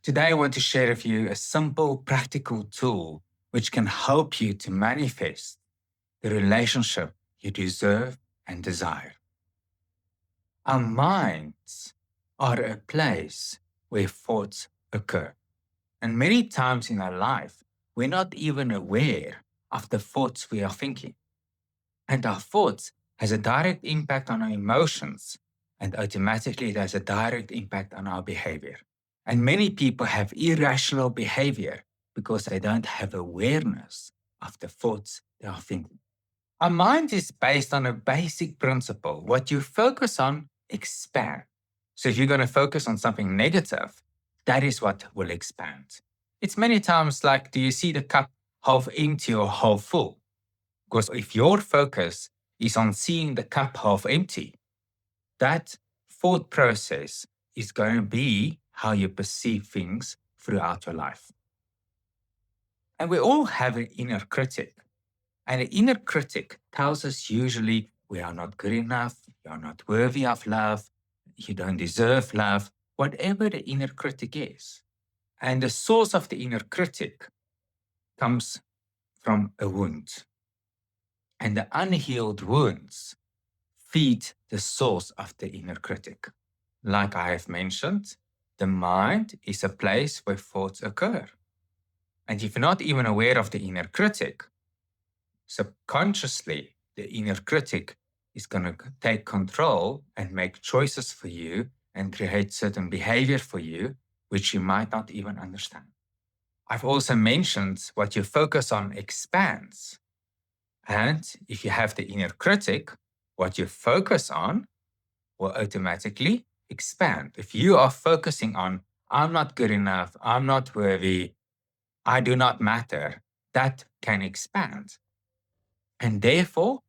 Today, I want to share with you a simple, practical tool which can help you to manifest the relationship you deserve and desire. Our minds are a place where thoughts occur. And many times in our life, we're not even aware of the thoughts we are thinking. And our thoughts has a direct impact on our emotions, and automatically it has a direct impact on our behavior. And many people have irrational behavior because they don't have awareness of the thoughts they are thinking. Our mind is based on a basic principle. What you focus on expands. So if you're going to focus on something negative, that is what will expand. It's many times like, do you see the cup half empty or half full? Because if your focus is on seeing the cup half empty, that thought process is going to be how you perceive things throughout your life. And we all have an inner critic. And the inner critic tells us usually we are not good enough, you are not worthy of love, you don't deserve love, whatever the inner critic is. And the source of the inner critic comes from a wound. And the unhealed wounds feed the source of the inner critic. Like I have mentioned, the mind is a place where thoughts occur. And if you're not even aware of the inner critic, subconsciously, the inner critic is going to take control and make choices for you and create certain behavior for you, which you might not even understand. I've also mentioned what you focus on expands. And if you have the inner critic, what you focus on will automatically expand. If you are focusing on, I'm not good enough, I'm not worthy, I do not matter, that can expand. And therefore,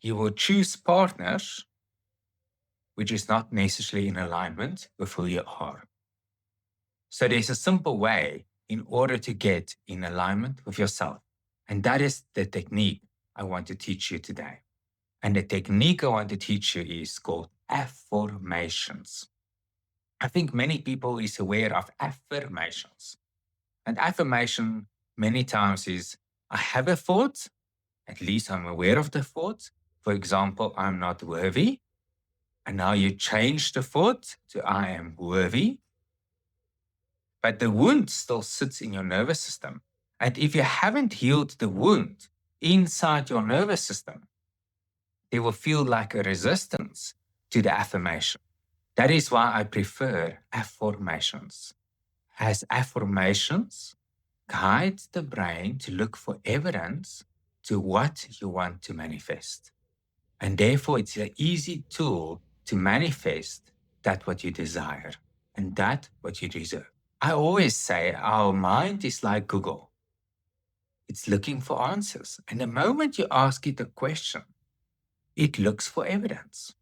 you will choose partners which is not necessarily in alignment with who you are. So there's a simple way in order to get in alignment with yourself. And that is the technique I want to teach you today. And the technique I want to teach you is called Afformations. I think many people is aware of affirmations. And affirmation many times is, I have a thought, at least I'm aware of the thought. For example, I'm not worthy. And now you change the thought to I am worthy. But the wound still sits in your nervous system. And if you haven't healed the wound inside your nervous system, they will feel like a resistance to the affirmation. That is why I prefer affirmations. As affirmations guide the brain to look for evidence to what you want to manifest. And therefore, it's an easy tool to manifest that what you desire and that what you deserve. I always say our mind is like Google. It's looking for answers. And the moment you ask it a question, it looks for evidence.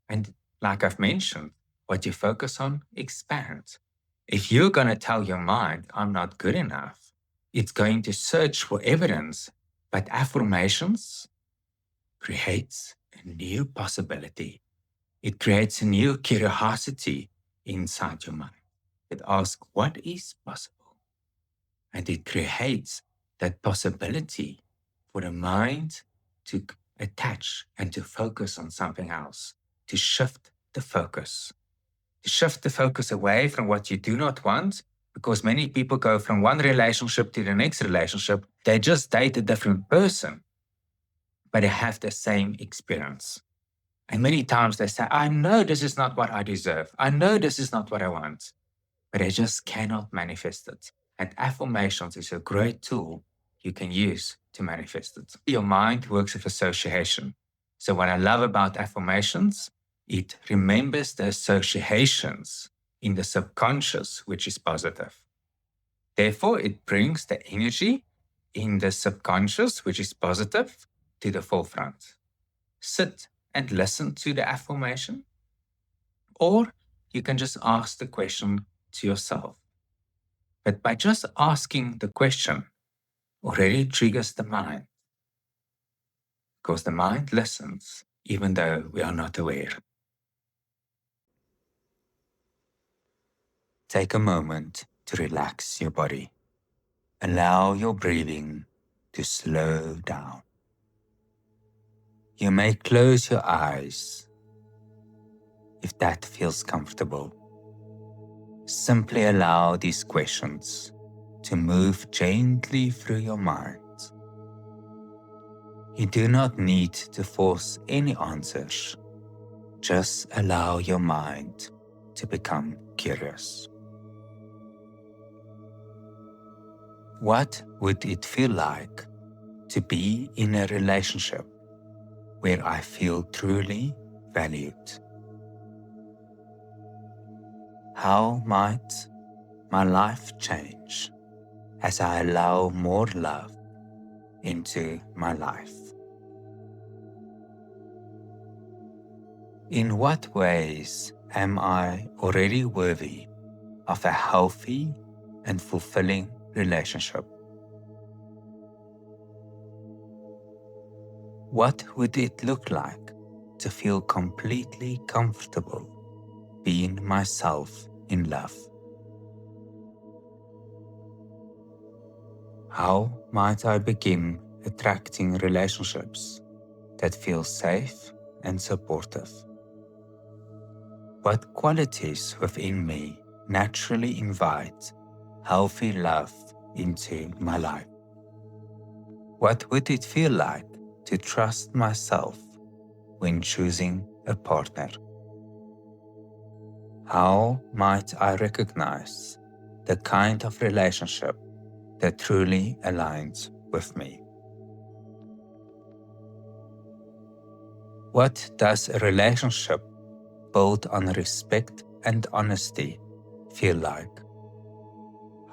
And like I've mentioned, what you focus on expands. If you're going to tell your mind, I'm not good enough, it's going to search for evidence. But affirmations creates a new possibility. It creates a new curiosity inside your mind. It asks, what is possible? And it creates that possibility for the mind to attach and to focus on something else, to shift the focus. To shift the focus away from what you do not want, because many people go from one relationship to the next relationship. They just date a different person, but they have the same experience. And many times they say, I know this is not what I deserve. I know this is not what I want, but I just cannot manifest it. And affirmations is a great tool you can use to manifest it. Your mind works with association. So what I love about affirmations, it remembers the associations in the subconscious, which is positive. Therefore, it brings the energy in the subconscious, which is positive, to the forefront. Sit and listen to the affirmation, or you can just ask the question to yourself. But by just asking the question already triggers the mind, because the mind listens even though we are not aware. take a moment to relax your body. Allow your breathing to slow down. You may close your eyes if that feels comfortable. Simply allow these questions to move gently through your mind. You do not need to force any answers. Just allow your mind to become curious. What would it feel like to be in a relationship where I feel truly valued? How might my life change as I allow more love into my life? In what ways am I already worthy of a healthy and fulfilling relationship? What would it look like to feel completely comfortable being myself in love? How might I begin attracting relationships that feel safe and supportive? What qualities within me naturally invite healthy love into my life? What would it feel like to trust myself when choosing a partner? How might I recognize the kind of relationship that truly aligns with me? What does a relationship built on respect and honesty feel like?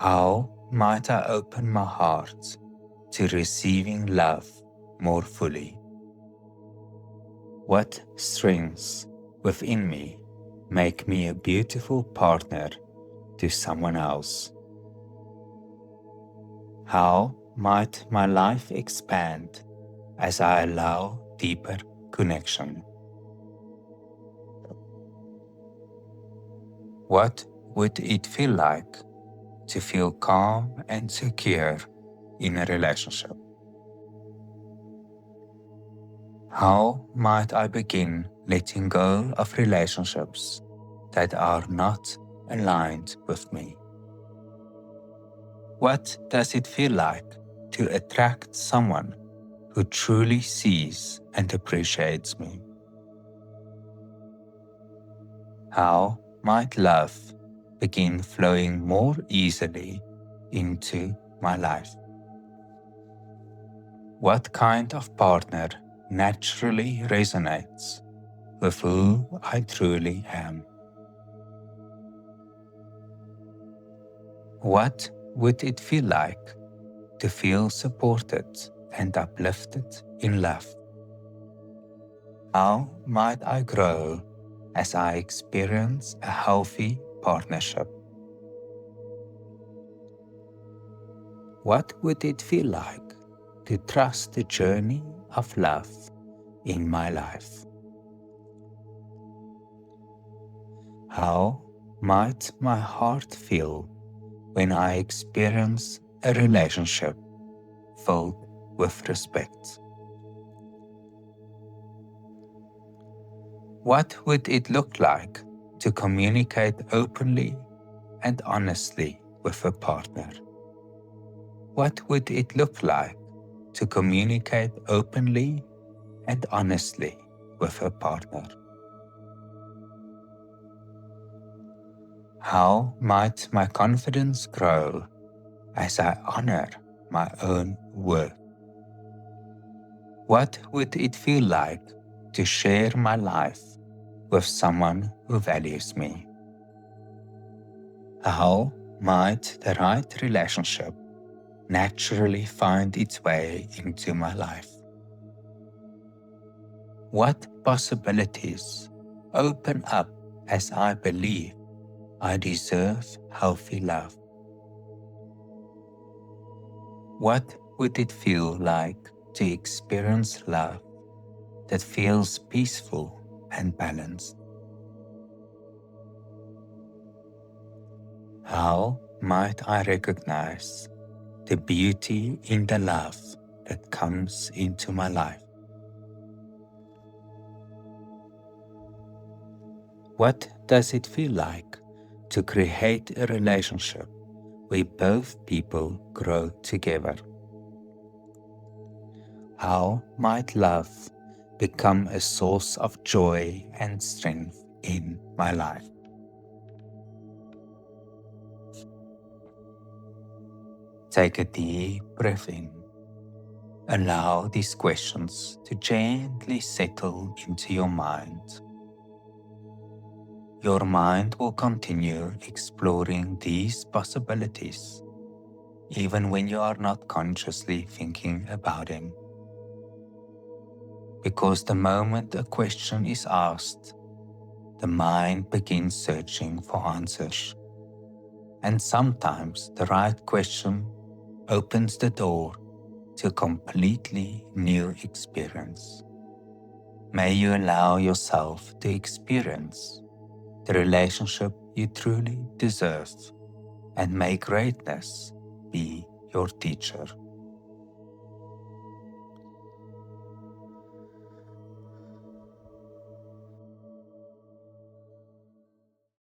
How might I open my heart to receiving love more fully? What strengths within me make me a beautiful partner to someone else? How might my life expand as I allow deeper connection? What would it feel like to feel calm and secure in a relationship? How might I begin letting go of relationships that are not aligned with me? What does it feel like to attract someone who truly sees and appreciates me? How might love begin flowing more easily into my life? What kind of partner naturally resonates with who I truly am? What would it feel like to feel supported and uplifted in love? How might I grow as I experience a healthy partnership? What would it feel like to trust the journey of love in my life? How might my heart feel when I experience a relationship filled with respect? What would it look like to communicate openly and honestly with a partner? What would it look like to communicate openly and honestly with a partner? How might my confidence grow as I honor my own worth? What would it feel like to share my life with someone who values me? How might the right relationship naturally find its way into my life? What possibilities open up as I believe I deserve healthy love? What would it feel like to experience love that feels peaceful and balanced? How might I recognize the beauty in the love that comes into my life? What does it feel like to create a relationship where both people grow together? How might love become a source of joy and strength in my life? Take a deep breath in. Allow these questions to gently settle into your mind. Your mind will continue exploring these possibilities, even when you are not consciously thinking about them. Because the moment a question is asked, the mind begins searching for answers. And sometimes the right question opens the door to a completely new experience. May you allow yourself to experience the relationship you truly deserve, and may greatness be your teacher.